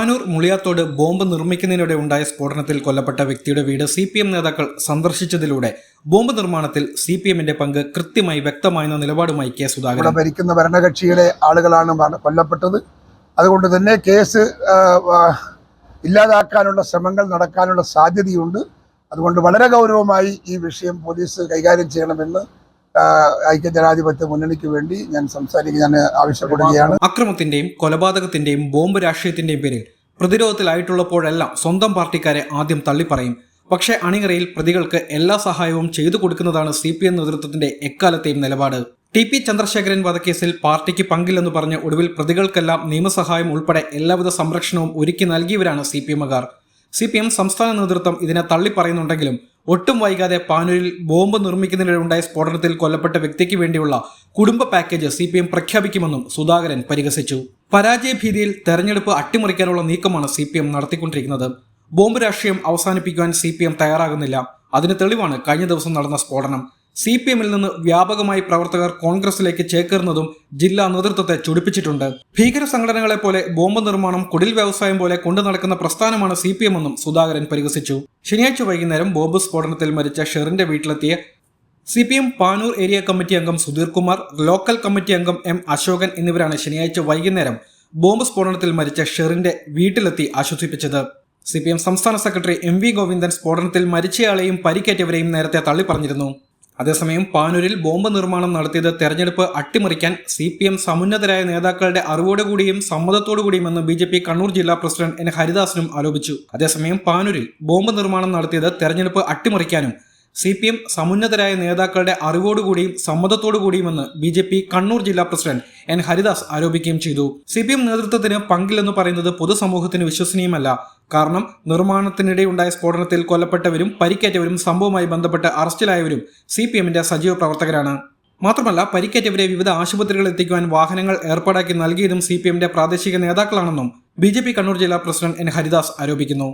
Panoor മുളിയാത്തോട് bomb നിർമ്മിക്കുന്നതിനിടെ ഉണ്ടായ സ്ഫോടനത്തിൽ കൊല്ലപ്പെട്ട വ്യക്തിയുടെ വീട് CPM നേതാക്കൾ സന്ദർശിച്ചതിലൂടെ ബോംബ് നിർമ്മാണത്തിൽ CPMന്റെ പങ്ക് കൃത്യമായി വ്യക്തമായെന്ന നിലപാടുമായി കെ സുധാകരൻ. ഭരിക്കുന്ന ഭരണകക്ഷിയിലെ ആളുകളാണ് കൊല്ലപ്പെട്ടത്. അതുകൊണ്ട് തന്നെ കേസ് ഇല്ലാതാക്കാനുള്ള ശ്രമങ്ങൾ നടക്കാനുള്ള സാധ്യതയുണ്ട്. അതുകൊണ്ട് വളരെ ഗൗരവമായി ഈ വിഷയം പോലീസ് കൈകാര്യം ചെയ്യണമെന്ന് ഐക്യജനാധിപത്യ മുന്നണിക്ക് വേണ്ടി ഞാൻ ആവശ്യപ്പെടുകയാണ്. അക്രമത്തിന്റെയും കൊലപാതകത്തിന്റെയും ബോംബ് രാഷ്ട്രീയത്തിന്റെയും പേരിൽ പ്രതിരോധത്തിലായിട്ടുള്ളപ്പോഴെല്ലാം സ്വന്തം പാർട്ടിക്കാരെ ആദ്യം തള്ളിപ്പറയും. പക്ഷേ അണിയറയിൽ പ്രതികൾക്ക് എല്ലാ സഹായവും ചെയ്തു കൊടുക്കുന്നതാണ് CPM നേതൃത്വത്തിന്റെ എക്കാലത്തെയും നിലപാട്. TP ചന്ദ്രശേഖരൻ വധക്കേസിൽ പാർട്ടിക്ക് പങ്കില്ലെന്ന് പറഞ്ഞ് ഒടുവിൽ പ്രതികൾക്കെല്ലാം നിയമസഹായം ഉൾപ്പെടെ എല്ലാവിധ സംരക്ഷണവും ഒരുക്കി നൽകിയവരാണ് CPMകാർ. CPM സംസ്ഥാന നേതൃത്വം ഇതിനെ തള്ളിപ്പറയുന്നുണ്ടെങ്കിലും ഒട്ടും വൈകാതെ പാനൂരിൽ ബോംബ് നിർമ്മിക്കുന്നതിനിടെ ഉണ്ടായ സ്ഫോടനത്തിൽ കൊല്ലപ്പെട്ട വ്യക്തിക്ക് വേണ്ടിയുള്ള കുടുംബ പാക്കേജ് CPM പ്രഖ്യാപിക്കുമെന്നും സുധാകരൻ പരിഹസിച്ചു. പരാജയ ഭീതിയിൽ തെരഞ്ഞെടുപ്പ് അട്ടിമറിക്കാനുള്ള നീക്കമാണ് CPM നടത്തിക്കൊണ്ടിരിക്കുന്നത്. ബോംബ് രാഷ്ട്രീയം അവസാനിപ്പിക്കുവാൻ CPM തയ്യാറാകുന്നില്ല. അതിന് തെളിവാണ് കഴിഞ്ഞ ദിവസം നടന്ന സ്ഫോടനം. CPMൽ നിന്ന് വ്യാപകമായി പ്രവർത്തകർ കോൺഗ്രസിലേക്ക് ചേക്കേറുന്നതും ജില്ലാ നേതൃത്വത്തെ ചുടിപ്പിച്ചിട്ടുണ്ട്. ഭീകര സംഘടനകളെ പോലെ ബോംബ് നിർമ്മാണം കുടിൽ വ്യവസായം പോലെ കൊണ്ടു നടക്കുന്ന പ്രസ്ഥാനമാണ് CPM എന്നും സുധാകരൻ പരിഹസിച്ചു. ശനിയാഴ്ച വൈകുന്നേരം ബോംബ് സ്ഫോടനത്തിൽ മരിച്ച ഷെറിന്റെ വീട്ടിലെത്തിയ CPM പാനൂർ ഏരിയ കമ്മിറ്റി അംഗം സുധീർ കുമാർ, ലോക്കൽ കമ്മിറ്റി അംഗം M അശോകൻ എന്നിവരാണ് ശനിയാഴ്ച വൈകുന്നേരം ബോംബ് സ്ഫോടനത്തിൽ മരിച്ച ഷെറിന്റെ വീട്ടിലെത്തി ആശ്വസിപ്പിച്ചത്. CPM സംസ്ഥാന സെക്രട്ടറി MV ഗോവിന്ദൻ സ്ഫോടനത്തിൽ മരിച്ചയാളെയും പരിക്കേറ്റവരെയും നേരത്തെ തള്ളിപ്പറഞ്ഞിരുന്നു. അതേസമയം പാനൂരിൽ ബോംബ് നിർമ്മാണം നടത്തിയത് തെരഞ്ഞെടുപ്പ് അട്ടിമറിക്കാൻ CPM സമുന്നതരായ നേതാക്കളുടെ അറിവോടുകൂടിയും സമ്മതത്തോടുകൂടിയുമെന്ന് BJP കണ്ണൂർ ജില്ലാ പ്രസിഡന്റ് N ഹരിദാസനും ആരോപിച്ചു. അതേസമയം പാനൂരിൽ ബോംബ് നിർമ്മാണം നടത്തിയത് തെരഞ്ഞെടുപ്പ് അട്ടിമറിക്കാനും CPM സമുന്നതരായ നേതാക്കളുടെ അറിവോടുകൂടിയും സമ്മതത്തോടുകൂടിയുമെന്ന് BJP കണ്ണൂർ ജില്ലാ പ്രസിഡന്റ് N ഹരിദാസ് ആരോപിക്കുകയും ചെയ്തു. CPM നേതൃത്വത്തിന് പങ്കില്ലെന്ന് പറയുന്നത് പൊതുസമൂഹത്തിന് വിശ്വസനീയമല്ല. കാരണം നിർമ്മാണത്തിനിടെയുണ്ടായ സ്ഫോടനത്തിൽ കൊല്ലപ്പെട്ടവരും പരിക്കേറ്റവരും സംഭവവുമായി ബന്ധപ്പെട്ട് അറസ്റ്റിലായവരും CPMന്റെ സജീവ പ്രവർത്തകരാണ്. മാത്രമല്ല പരിക്കേറ്റവരെ വിവിധ ആശുപത്രികളിൽ എത്തിക്കുവാൻ വാഹനങ്ങൾ ഏർപ്പാടാക്കി നൽകിയതും CPMന്റെ പ്രാദേശിക നേതാക്കളാണെന്നും BJP കണ്ണൂർ ജില്ലാ പ്രസിഡന്റ് N ഹരിദാസ് ആരോപിക്കുന്നു.